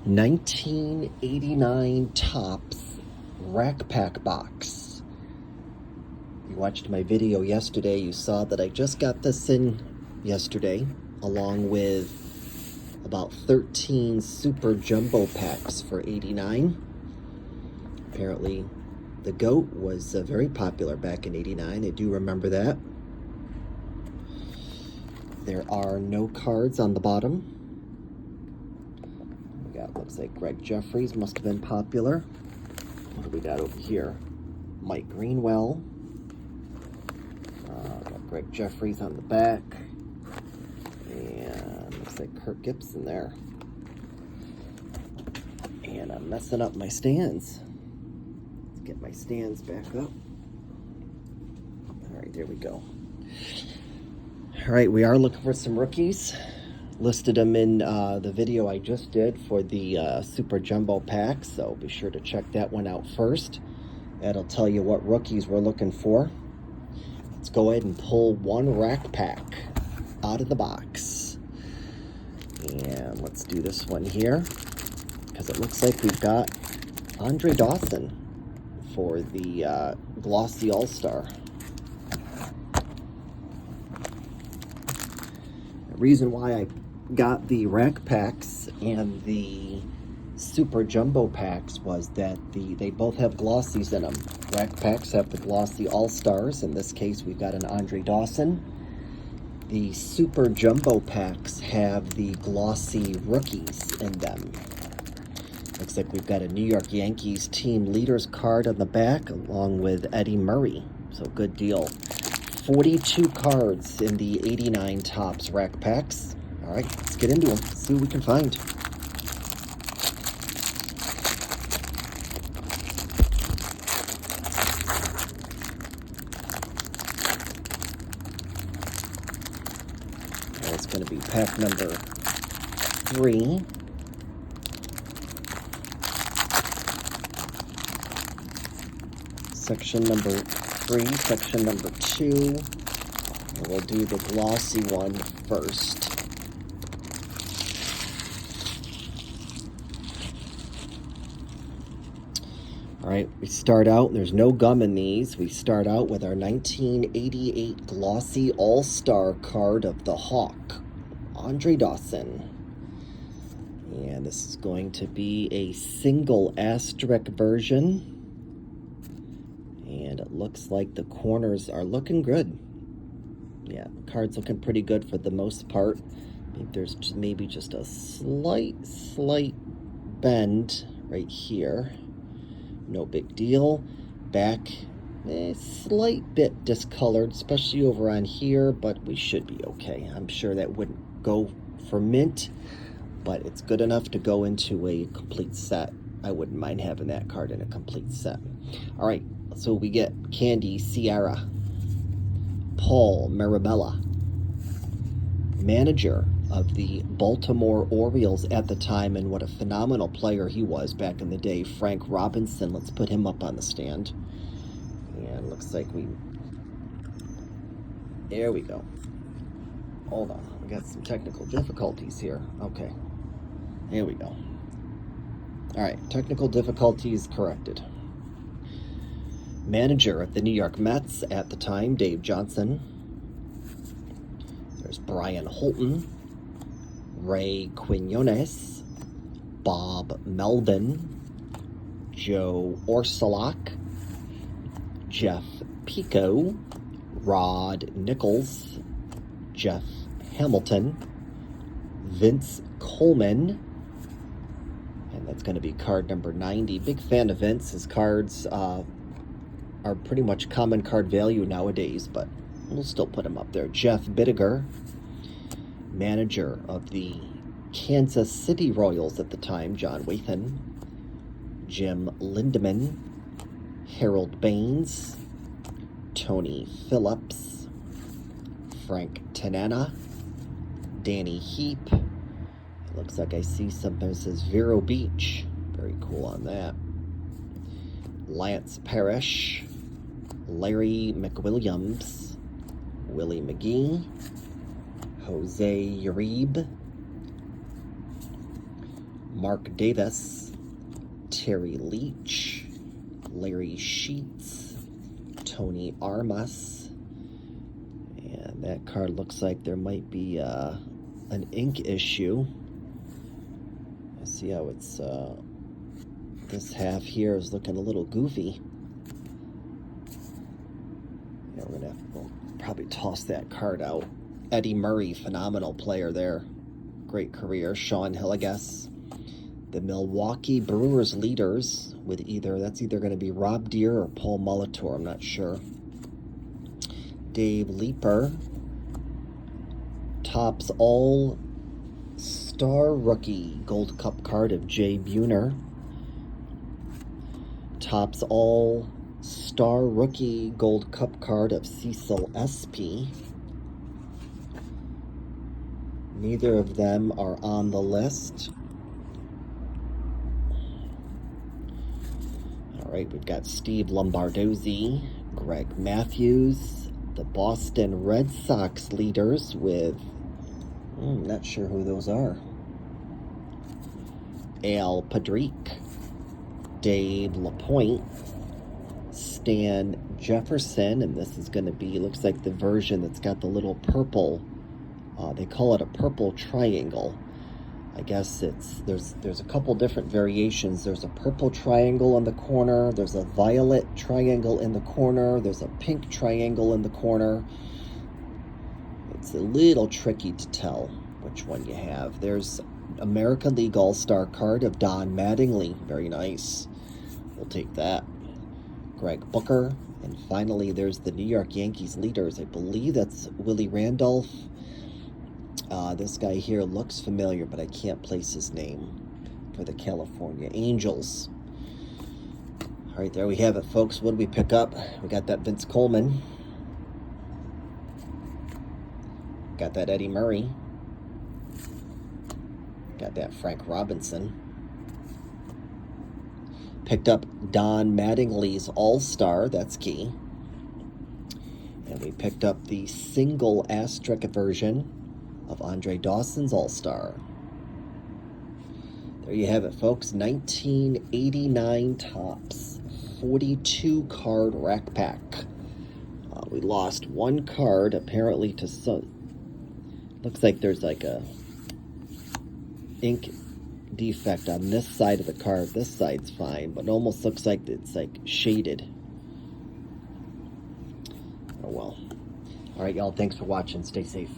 1989 Topps Rack Pack Box. You watched my video yesterday. You saw that I just got this in yesterday, along with about 13 Super Jumbo packs for $89. Apparently, the GOAT was very popular back in '89. I do remember that. There are no cards on the bottom. We got, looks like Greg Jeffries must have been popular. What do we got over here? Mike Greenwell. Got Greg Jeffries on the back. And looks like Kirk Gibson there. And I'm messing up my stands. Let's get my stands back up. All right, there we go. All right, we are looking for some rookies. Listed them in the video I just did for the Super Jumbo pack, so be sure to check that one out first. That'll tell you what rookies we're looking for. Let's go ahead and pull one rack pack out of the box. And let's do this one here, because it looks like we've got Andre Dawson for the Glossy All-Star. The reason why I got the rack packs and the Super Jumbo packs was that they both have glossies in them. Rack packs have the Glossy All-Stars. In this case, we've got an Andre Dawson. The Super Jumbo packs have the glossy rookies in them. Looks like we've got a New York Yankees team leaders card on the back, along with Eddie Murray. So good deal. 42 cards in the '89 Topps rack packs. All right, let's get into them. See what we can find. It's going to be pack number 3. Section number 3, section number 2. And we'll do the glossy one first. All right, we start out, there's no gum in these. We start out with our 1988 Glossy All-Star card of the Hawk, Andre Dawson. And this is going to be a single asterisk version. And it looks like the corners are looking good. Yeah, the card's looking pretty good for the most part. I think there's maybe just a slight bend right here. No big deal. Back, a slight bit discolored, especially over on here, but we should be okay. I'm sure that wouldn't go for mint, but it's good enough to go into a complete set. I wouldn't mind having that card in a complete set. All right, so we get Candy Sierra, Paul Marabella, manager of the Baltimore Orioles at the time, and what a phenomenal player he was back in the day, Frank Robinson. Let's put him up on the stand. And looks like there we go. Hold on, we got some technical difficulties here. Okay, here we go. All right, technical difficulties corrected. Manager of the New York Mets at the time, Dave Johnson. There's Brian Holton, Ray Quinones, Bob Melvin, Joe Orsulak, Jeff Pico, Rod Nichols, Jeff Hamilton, Vince Coleman, and that's going to be card number 90. Big fan of Vince. His cards are pretty much common card value nowadays, but we'll still put him up there. Jeff Bittiger, manager of the Kansas City Royals at the time, John Wathan, Jim Lindemann, Harold Baines, Tony Phillips, Frank Tanana, Danny Heap. It looks like I see something that says Vero Beach. Very cool on that. Lance Parrish, Larry McWilliams, Willie McGee, Jose Uribe, Mark Davis, Terry Leach, Larry Sheets, Tony Armas. And that card looks like there might be an ink issue. I see how it's, this half here is looking a little goofy. Yeah, we'll probably toss that card out. Eddie Murray, phenomenal player there. Great career. Sean Hillegas. The Milwaukee Brewers leaders with that's either going to be Rob Deere or Paul Molitor, I'm not sure. Dave Leeper. Topps All-Star Rookie Gold Cup card of Jay Buhner. Topps All-Star Rookie Gold Cup card of Cecil SP. Neither of them are on the list. All right, we've got Steve Lombardozzi, Greg Matthews, the Boston Red Sox leaders with, I'm not sure who those are. Al Padrique, Dave LaPointe, Stan Jefferson, and this is going to be, looks like the version that's got the little purple, they call it a purple triangle. I guess there's a couple different variations. There's a purple triangle on the corner, there's a violet triangle in the corner, there's a pink triangle in the corner. It's a little tricky to tell which one you have. There's American League All-Star card of Don Mattingly. Very nice. We'll take that. Greg Booker. And finally, there's the New York Yankees leaders. I believe that's Willie Randolph. This guy here looks familiar, but I can't place his name, for the California Angels. All right, there we have it, folks. What did we pick up? We got that Vince Coleman. Got that Eddie Murray. Got that Frank Robinson. Picked up Don Mattingly's All-Star. That's key. And we picked up the single asterisk version of Andre Dawson's All-Star. There you have it, folks. 1989 Topps 42 card rack pack. We lost one card apparently to some. Looks like there's like a ink defect on this side of the card. This side's fine, but it almost looks like it's like shaded. Oh well. All right, y'all. Thanks for watching. Stay safe.